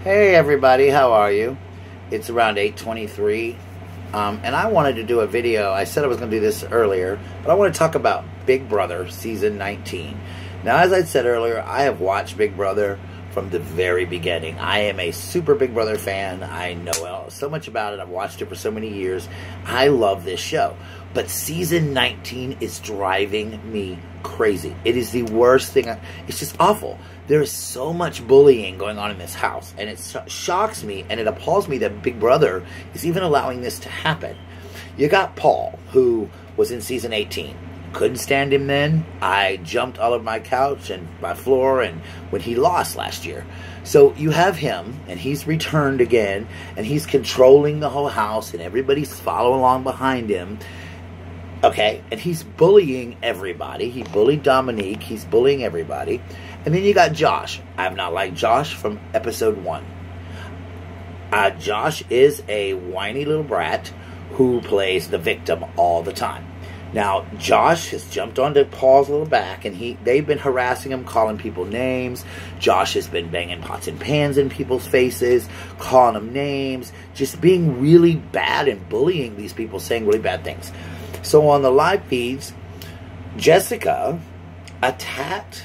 Hey everybody, how are you? It's around 8:23, and I wanted to do a video. I said I was going to do this earlier, but I want to talk about Big Brother Season 19. Now, as I said earlier, I have watched Big Brother from the very beginning. I am a super Big Brother fan. I know so much about it. I've watched it for so many years. I love this show. But Season 19 is driving me crazy. It is the worst thing. It's just awful. There is so much bullying going on in this house, and it shocks me, and it appalls me that Big Brother is even allowing this to happen. You got Paul, who was in Season 18. Couldn't stand him then. I jumped all over my couch and my floor and when he lost last year. So you have him, and he's returned again, and he's controlling the whole house, and everybody's following along behind him. Okay, and he's bullying everybody. He bullied Dominique. He's bullying everybody. And then you got Josh. I have not liked Josh from episode 1. Josh is a whiny little brat who plays the victim all the time. Now, Josh has jumped onto Paul's little back, and they've been harassing him, calling people names. Josh has been banging pots and pans in people's faces, calling them names, just being really bad and bullying these people, saying really bad things. So on the live feeds, Jessica attacked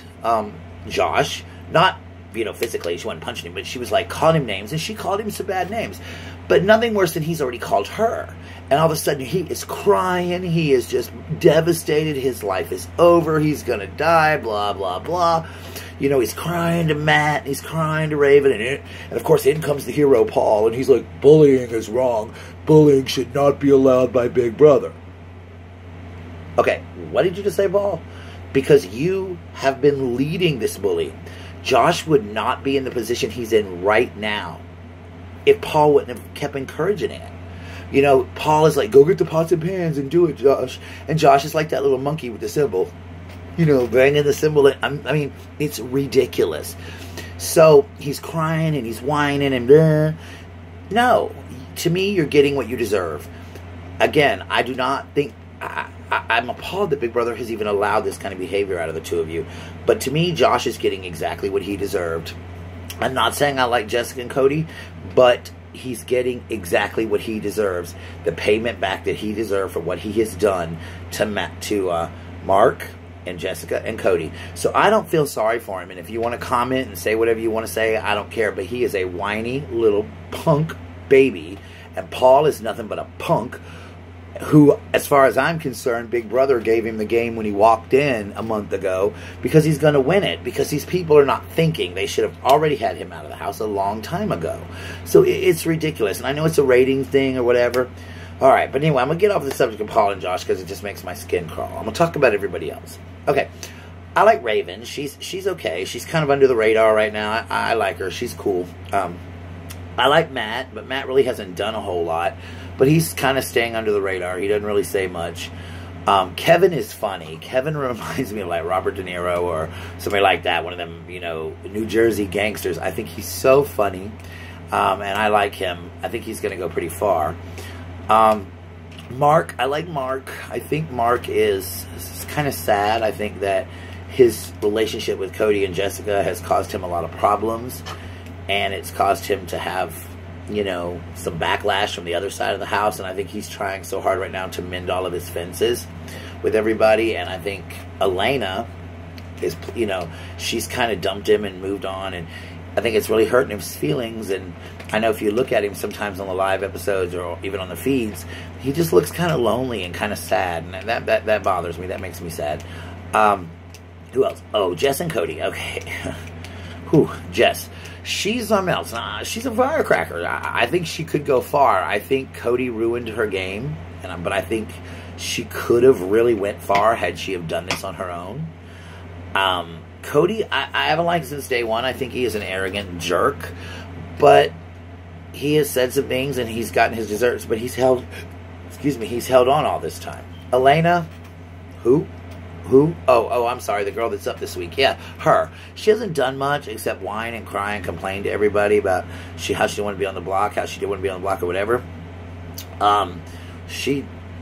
Josh, not, physically, she wasn't punching him, but she was like calling him names, and she called him some bad names. But nothing worse than he's already called her. And all of a sudden, he is crying. He is just devastated. His life is over. He's going to die, blah, blah, blah. He's crying to Matt. He's crying to Raven. And of course, in comes the hero, Paul. And he's like, bullying is wrong. Bullying should not be allowed by Big Brother. Okay, what did you just say, Paul? Because you have been leading this bullying. Josh would not be in the position he's in right now if Paul wouldn't have kept encouraging it. Paul is like, go get the pots and pans and do it, Josh. And Josh is like that little monkey with the cymbal. Banging the cymbal. I mean, it's ridiculous. So he's crying and he's whining and blah. No, to me, you're getting what you deserve. Again, I do not think... I'm appalled that Big Brother has even allowed this kind of behavior out of the two of you. But to me, Josh is getting exactly what he deserved. I'm not saying I like Jessica and Cody, but he's getting exactly what he deserves. The payment back that he deserved for what he has done to Mark and Jessica and Cody. So I don't feel sorry for him. And if you want to comment and say whatever you want to say, I don't care. But he is a whiny little punk baby. And Paul is nothing but a punk who, as far as I'm concerned, Big Brother gave him the game when he walked in a month ago because he's going to win it. Because these people are not thinking. They should have already had him out of the house a long time ago. So it's ridiculous. And I know it's a rating thing or whatever. All right, but anyway, I'm going to get off the subject of Paul and Josh because it just makes my skin crawl. I'm going to talk about everybody else. Okay, I like Raven. She's okay. She's kind of under the radar right now. I like her. She's cool. I like Matt, but Matt really hasn't done a whole lot. But he's kind of staying under the radar. He doesn't really say much. Kevin is funny. Kevin reminds me of like Robert De Niro or somebody like that. One of them, New Jersey gangsters. I think he's so funny. And I like him. I think he's going to go pretty far. Mark, I like Mark. I think Mark is kind of sad. I think that his relationship with Cody and Jessica has caused him a lot of problems. And it's caused him to have, some backlash from the other side of the house. And I think he's trying so hard right now to mend all of his fences with everybody. And I think Elena is, she's kind of dumped him and moved on. And I think it's really hurting his feelings. And I know if you look at him sometimes on the live episodes or even on the feeds, he just looks kind of lonely and kind of sad. And that bothers me. That makes me sad. Who else? Oh, Jess and Cody. Okay. Whew, Jess. She's something else. She's a firecracker. I think she could go far. I think Cody ruined her game, but I think she could have really went far had she have done this on her own. Cody, I haven't liked since day one. I think he is an arrogant jerk, but he has said some things and he's gotten his desserts, but he's held on all this time. Elena, who? Oh, I'm sorry, the girl that's up this week. Yeah, her. She hasn't done much except whine and cry and complain to everybody about how she didn't want to be on the block, how she didn't want to be on the block or whatever.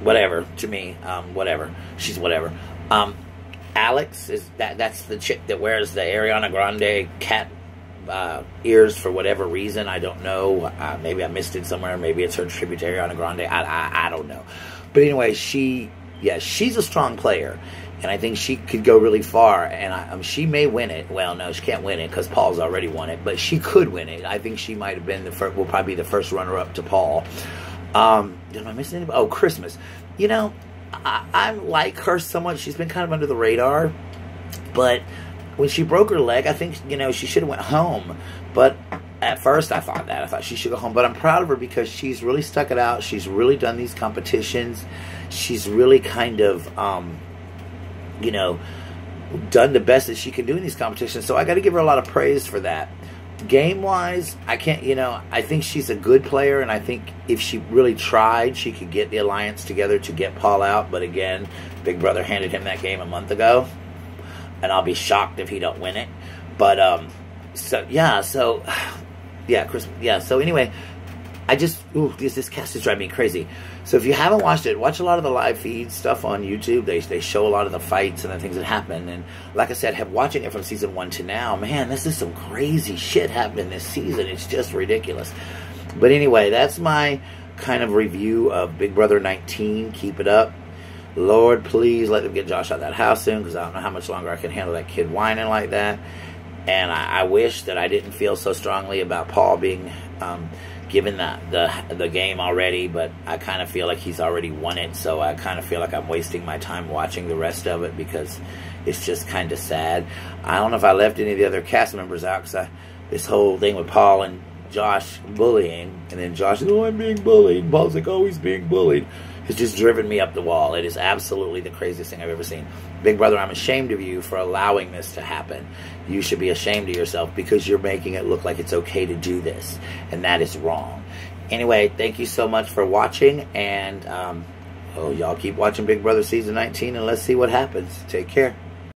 Whatever, to me, whatever. She's whatever. Alex, that's the chick that wears the Ariana Grande cat ears for whatever reason. I don't know. Maybe I missed it somewhere. Maybe it's her tributary on a Grande. I don't know. But anyway, she's a strong player. And I think she could go really far. And she may win it. Well, no, she can't win it because Paul's already won it. But she could win it. I think she might have been will probably be the first runner-up to Paul. Did I miss anybody? Oh, Christmas. You know, I like her so much. She's been kind of under the radar. But when she broke her leg, I think, you know, she should have went home. But at first I thought she should go home. But I'm proud of her because she's really stuck it out. She's really done these competitions. She's really kind of, you know, done the best that she can do in these competitions. So I got to give her a lot of praise for that. Game-wise, I can't, you know, I think she's a good player, and I think if she really tried, she could get the alliance together to get Paul out. But again, Big Brother handed him that game a month ago, and I'll be shocked if he don't win it. But, so anyway, this cast is driving me crazy. So if you haven't watched it, watch a lot of the live feed stuff on YouTube. They show a lot of the fights and the things that happen. And like I said, watching it from season 1 to now, man, this is some crazy shit happening this season. It's just ridiculous. But anyway, that's my kind of review of Big Brother 19. Keep it up. Lord, please let them get Josh out of that house soon, because I don't know how much longer I can handle that kid whining like that. And I wish that I didn't feel so strongly about Paul being given the game already, but I kind of feel like he's already won it, so I kind of feel like I'm wasting my time watching the rest of it because it's just kind of sad. I don't know if I left any of the other cast members out, because this whole thing with Paul and Josh bullying, and then Josh said, "Oh, I'm being bullied," and Paul's like, "Oh, he's being bullied." It's just driven me up the wall. It is absolutely the craziest thing I've ever seen. Big Brother, I'm ashamed of you for allowing this to happen. You should be ashamed of yourself because you're making it look like it's okay to do this, and that is wrong. Anyway, thank you so much for watching, and y'all keep watching Big Brother Season 19, and let's see what happens. Take care.